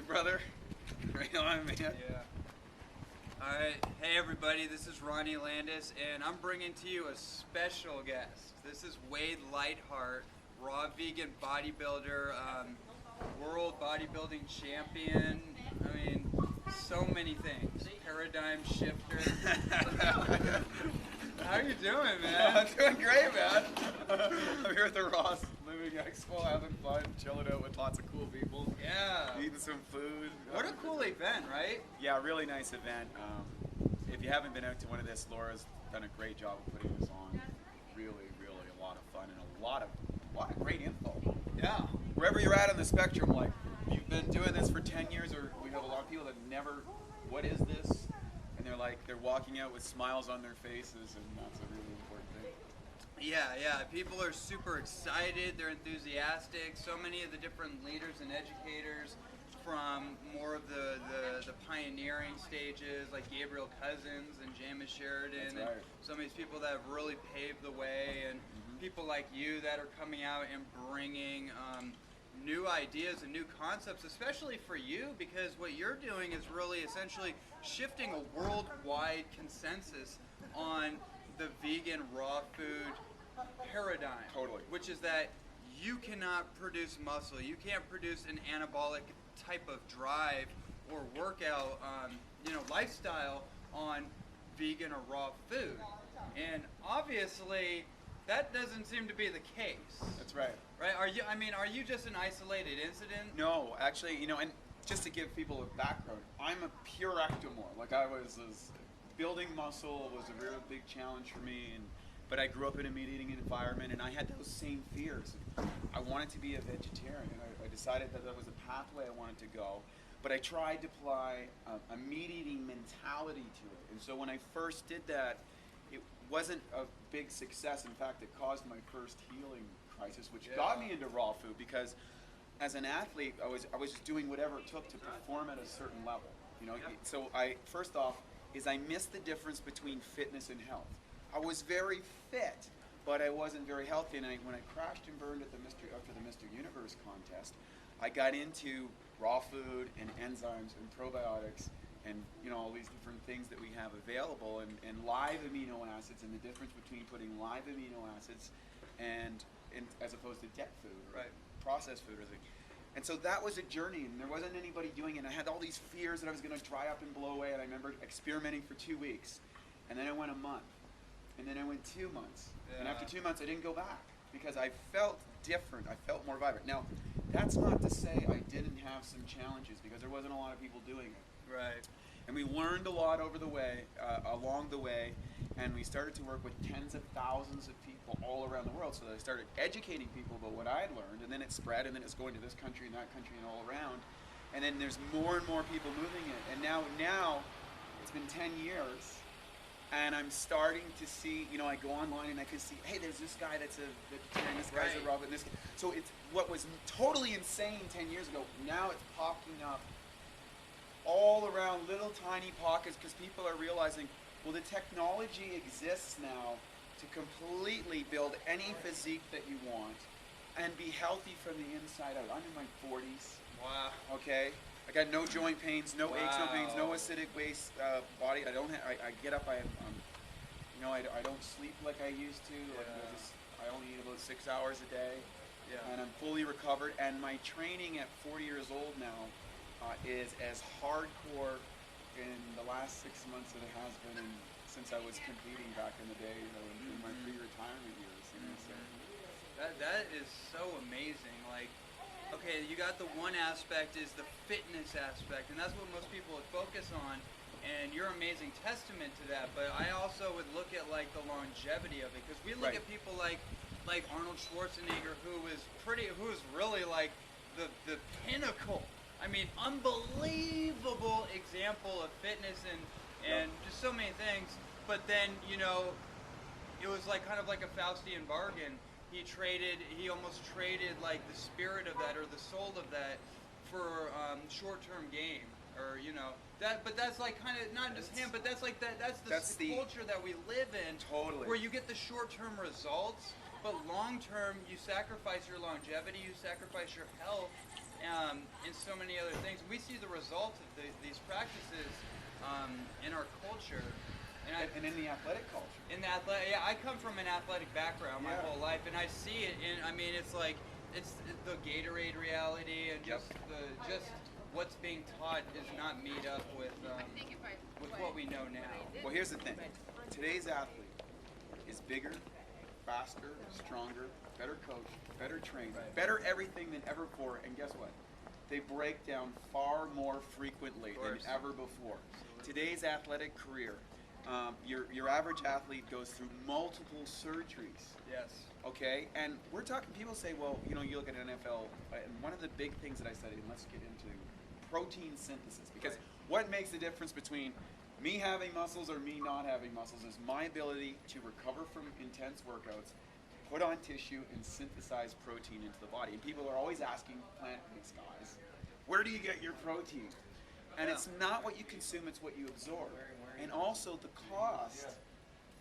brother. Right on, man. Yeah. Alright, hey everybody, this is Ronnie Landis, and I'm bringing to you a special guest. This is Wade Lightheart, raw vegan bodybuilder, world bodybuilding champion. I mean, so many things. Paradigm shifter. How you doing, man? I'm doing great, man. I'm here at the Ross Living Expo, having fun, chilling out with lots of cool people. Yeah. Eating some food. What a cool event, right? Yeah, really nice event. If you haven't been out to one of this, Laura's done a great job of putting this on. Really, really a lot of fun and a lot of great info. Yeah. Wherever you're at on the spectrum, like you've been doing this for 10 years, or we have a lot of people that never, what is this? And they're walking out with smiles on their faces, and that's a really important thing. Yeah, people are super excited, they're enthusiastic. So many of the different leaders and educators from more of the pioneering stages, like Gabriel Cousins and Jameis Sheridan, That's right. and some of these people that have really paved the way, and people like you that are coming out and bringing new ideas and new concepts, especially for you, because what you're doing is really essentially shifting a worldwide consensus on the vegan raw food paradigm. Totally. Which is that you cannot produce muscle, you can't produce an anabolic type of drive or workout, lifestyle on vegan or raw food. And obviously, that doesn't seem to be the case. That's right. Right? Are you just an isolated incident? No, actually, and just to give people a background, I'm a pure ectomorph. Like building muscle was a real big challenge for me, but I grew up in a meat eating environment, and I had those same fears. I wanted to be a vegetarian. I decided that was a pathway I wanted to go, but I tried to apply a meat eating mentality to it. And so when I first did that, it wasn't a big success. In fact, it caused my first healing crisis, which got me into raw food, because as an athlete, I was just doing whatever it took to perform at a certain level. So first off, I missed the difference between fitness and health. I was very fit, but I wasn't very healthy. And when I crashed and burned after the Mr. Universe contest, I got into raw food and enzymes and probiotics and all these different things that we have available, and live amino acids, and the difference between putting live amino acids and as opposed to dead food, right? Processed food, and so that was a journey, and there wasn't anybody doing it. And I had all these fears that I was going to dry up and blow away, and I remember experimenting for 2 weeks, and then I went a month, and then I went 2 months, and after 2 months I didn't go back because I felt different. I felt more vibrant. Now, that's not to say I didn't have some challenges, because there wasn't a lot of people doing it. Right. And we learned a lot along the way, and we started to work with tens of thousands of people all around the world. So I started educating people about what I had learned, and then it spread, and then it's going to this country and that country and all around. And then there's more and more people moving it. And now it's been 10 years, and I'm starting to see, I go online and I can see, hey, there's this guy that's a vegetarian, this guy's a raw, and this. So it's what was totally insane 10 years ago. Now it's popping up all around, little tiny pockets, because people are realizing, well, the technology exists now to completely build any physique that you want and be healthy from the inside out. I'm in my 40s. Wow. Okay? I got no joint pains, no aches, no pains, no acidic waste body. I don't have. I get up. I don't sleep like I used to. Like I only eat about 6 hours a day, and I'm fully recovered. And my training at 40 years old now is as hardcore in the last 6 months that it has been since I was competing back in the day, in my pre-retirement years. So. That is so amazing. Like, okay, you got the one aspect is the fitness aspect, and that's what most people would focus on, and you're an amazing testament to that. But I also would look at like the longevity of it, because we look at people like Arnold Schwarzenegger, who is really like the pinnacle. I mean, unbelievable example of fitness and just so many things. But then, it was like kind of like a Faustian bargain. He almost traded like the spirit of that, or the soul of that, for short-term gain, or that. But that's like kind of not just him, but that's like that. That's the culture that we live in. Totally. Where you get the short-term results, but long-term you sacrifice your longevity, you sacrifice your health, and so many other things. We see the result of these practices in our culture. And in the athletic culture. In the yeah, I come from an athletic background my whole life, and I see it. And I mean, it's like it's the Gatorade reality, and just what's being taught is not meet up with what we know now. Well, here's the thing: today's athlete is bigger, faster, stronger, better coached, better trained, better everything than ever before. And guess what? They break down far more frequently than ever before. Today's athletic career. Your average athlete goes through multiple surgeries. Yes. Okay, and we're talking. People say, well, you know, you look at NFL, and one of the big things that I studied, and let's get into protein synthesis, because what makes the difference between me having muscles or me not having muscles is my ability to recover from intense workouts, put on tissue, and synthesize protein into the body. And people are always asking plant-based guys, where do you get your protein? And it's not what you consume, it's what you absorb. And also the cost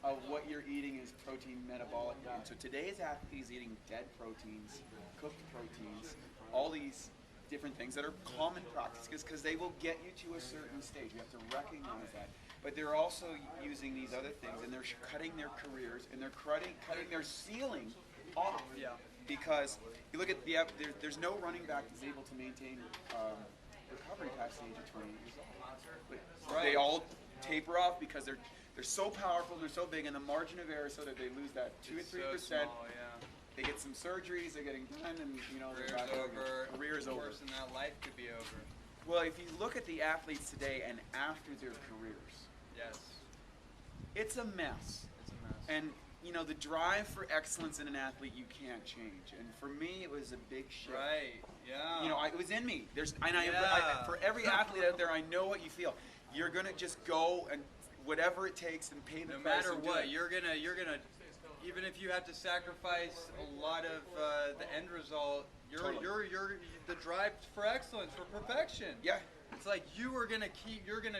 of what you're eating is protein metabolic. And so today's athlete is eating dead proteins, cooked proteins, all these different things that are common practices because they will get you to a certain stage. You have to recognize that. But they're also using these other things, and they're cutting their careers, and they're cutting their ceiling off. Yeah. Because you look at there's no running back that's able to maintain recovery past the age of 28 years old. But they all taper off because they're so powerful, they're so big, and the margin of error so that they lose that 2 or 3%. So small, They get some surgeries, they're getting done, and you know, career's over. Career's over. Worse than that, life could be over. Well, if you look at the athletes today and after their careers, yes, it's a mess. It's a mess. And you know, the drive for excellence in an athlete you can't change. And for me, it was a big shift. Right. Yeah. You know, it was in me. For every athlete out there, I know what you feel. You're gonna just go and whatever it takes and pay the price. No matter and what, do it. you're gonna even if you have to sacrifice a lot of the end result, you're the drive for excellence, for perfection. Yeah. It's like you're gonna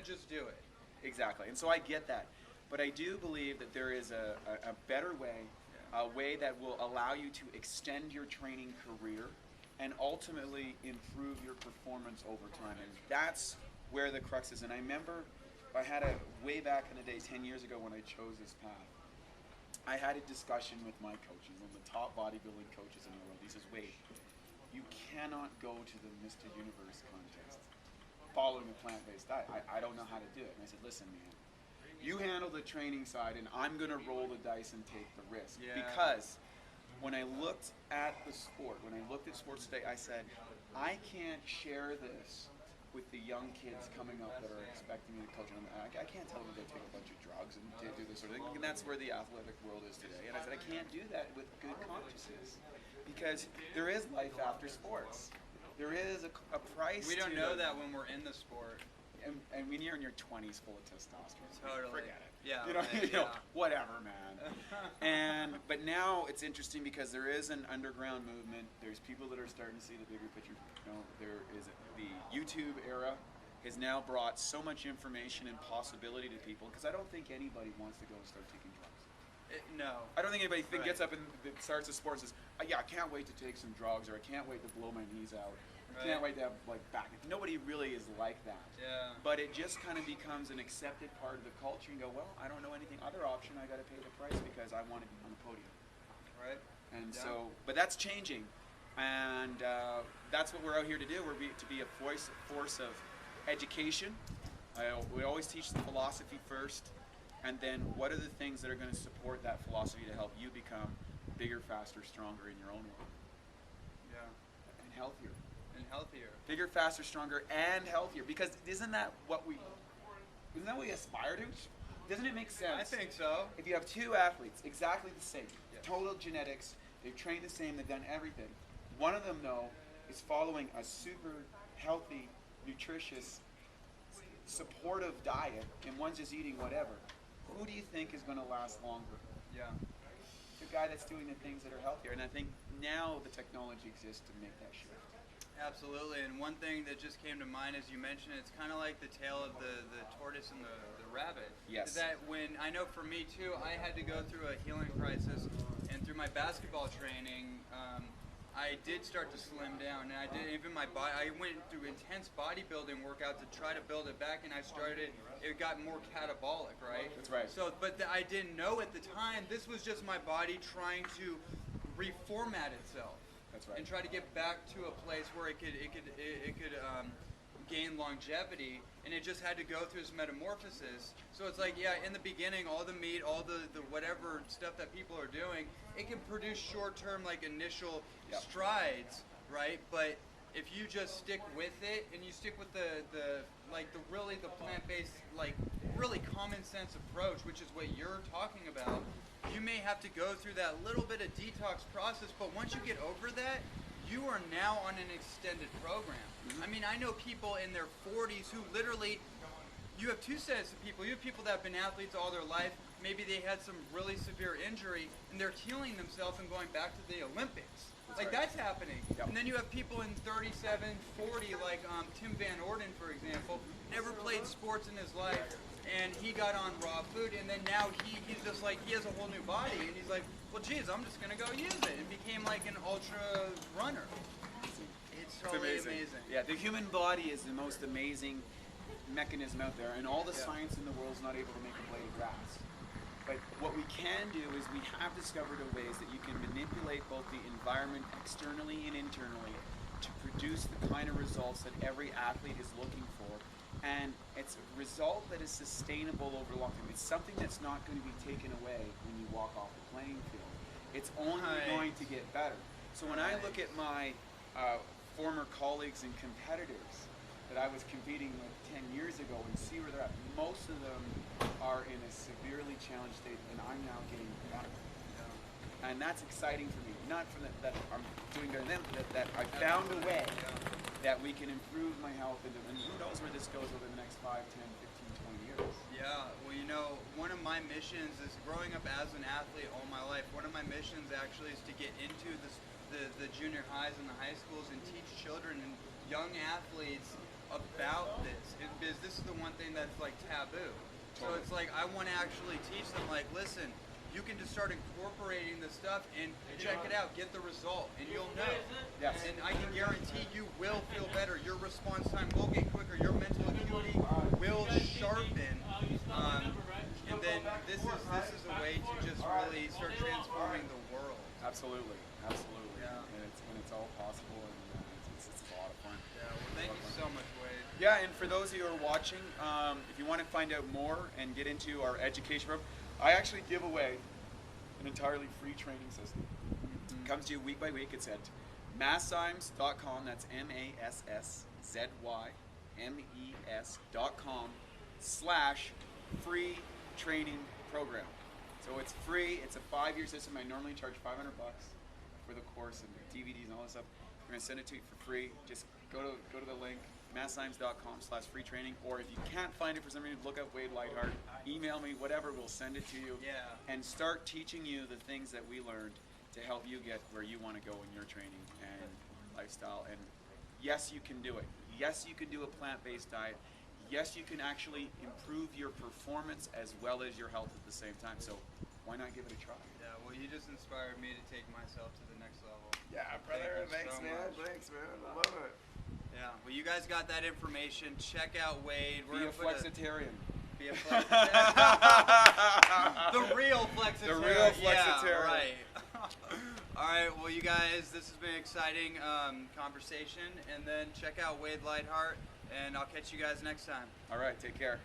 just do it. Exactly. And so I get that. But I do believe that there is a better way, a way that will allow you to extend your training career and ultimately improve your performance over time. And that's where the crux is. And I remember way back in the day, 10 years ago when I chose this path, I had a discussion with my coaches, one of the top bodybuilding coaches in the world. He says, Wade, you cannot go to the Mr. Universe contest following a plant-based diet. I don't know how to do it. And I said, listen, man, you handle the training side, and I'm going to roll the dice and take the risk. Yeah. Because when I looked at the sport, when I looked at sports today, I said, I can't share this with the young kids coming up that are expecting me to coach them. I can't tell them to take a bunch of drugs and to do this sort of thing. And that's where the athletic world is today. And I said, I can't do that with good consciousness because there is life after sports. There is a price. We don't know that when we're in the sport. And when you're in your 20s full of testosterone, totally. forget it. Yeah. You know, whatever, man. But now it's interesting because there is an underground movement. There's people that are starting to see the bigger picture. You know, there is the YouTube era has now brought so much information and possibility to people because I don't think anybody wants to go and start taking drugs. No. I don't think anybody gets up and starts a sport and says, yeah, I can't wait to take some drugs, or I can't wait to blow my knees out. I can't wait to have back. Nobody really is like that. Yeah. But it just kind of becomes an accepted part of the culture and go, well, I don't know anything other option. I got to pay the price because I want to be on the podium. Right. And so, but that's changing, and that's what we're out here to do. We're to be a force of education. We always teach the philosophy first, and then what are the things that are going to support that philosophy to help you become bigger, faster, stronger in your own way. Yeah. And healthier. And healthier. Bigger, faster, stronger, and healthier. Because isn't that what we aspire to? Doesn't it make sense? I think so. If you have two athletes, exactly the same, total genetics, they've trained the same, they've done everything. One of them, though, is following a super healthy, nutritious, supportive diet, and one's just eating whatever. Who do you think is going to last longer? Yeah. The guy that's doing the things that are healthier. And I think now the technology exists to make that shift. Absolutely, and one thing that just came to mind as you mentioned, it's kind of like the tale of the tortoise and the rabbit. Yes. That when, I know for me too, I had to go through a healing crisis, and through my basketball training, I did start to slim down, and I did even my body. I went through intense bodybuilding workout to try to build it back, and it got more catabolic, right? That's right. So, but I didn't know at the time. This was just my body trying to reformat itself. That's right. And try to get back to a place where it could gain longevity, and it just had to go through this metamorphosis. So it's like, yeah, in the beginning, all the meat, all the whatever stuff that people are doing, it can produce short-term, like, initial strides, right? But if you just stick with it, and you stick with the plant-based, like, really common sense approach, which is what you're talking about, you may have to go through that little bit of detox process, but once you get over that, you are now on an extended program. I mean, I know people in their 40s who literally, you have two sets of people. You have people that have been athletes all their life. Maybe they had some really severe injury, and they're healing themselves and going back to the Olympics. That's happening. Yep. And then you have people in 37, 40, like Tim Van Orden, for example, never played sports in his life, and he got on raw food, and then now he's just like, he has a whole new body, and he's like, well, geez, I'm just going to go use it, and became like an ultra runner. It's totally amazing. Yeah, the human body is the most amazing mechanism out there, and all the science in the world is not able to make a blade of grass. But what we can do is we have discovered ways that you can manipulate both the environment externally and internally to produce the kind of results that every athlete is looking for. And it's a result that is sustainable over long term. It's something that's not going to be taken away when you walk off the playing field. It's only going to get better. So when I look at my former colleagues and competitors that I was competing with 10 years ago and see where they're at, most of them are in a severely challenged state, and I'm now getting better. And that's exciting for me. Not for that I'm doing better than them, that I found a way that we can improve my health, and who knows where this goes over the next 5, 10, 15, 20 years. Yeah, well, you know, one of my missions is growing up as an athlete all my life. One of my missions actually is to get into the junior highs and the high schools and teach children and young athletes about this. Because this is the one thing that's like taboo. So it's like, I want to actually teach them, like, listen, you can just start incorporating this stuff and check it out, get the result, and you'll know. Yes. And I can guarantee you will feel better. Your response time will get quicker. Your mental acuity will sharpen. And then this is a way to just really start transforming the world. Absolutely. Yeah. And it's all possible, and it's a lot of fun. Yeah, well, thank you so much, Wade. Yeah, and for those of you who are watching, if you want to find out more and get into our education program, I actually give away an entirely free training system. It comes to you week by week. It's at massymes.com. That's MASSZYMES.com/free training program. So it's free. It's a 5-year system. I normally charge $500 for the course and the DVDs and all this stuff. We're going to send it to you for free. Just go to the link, massymes.com/free training, or if you can't find it for some reason, look up Wade Lightheart, email me, whatever, we'll send it to you. Yeah. And start teaching you the things that we learned to help you get where you want to go in your training and lifestyle. And yes, you can do it. Yes, you can do a plant-based diet. Yes, you can actually improve your performance as well as your health at the same time. So why not give it a try? Yeah, well, you just inspired me to take myself to the next level. Yeah, brother. Thanks, man. Thanks, man. I love it. Yeah, well, you guys got that information. Check out Wade. Be a flexitarian. Be a flexitarian. The real flexitarian. The real flexitarian. Yeah, right. All right, well, you guys, this has been an exciting conversation. And then check out Wade Lightheart, and I'll catch you guys next time. All right, take care.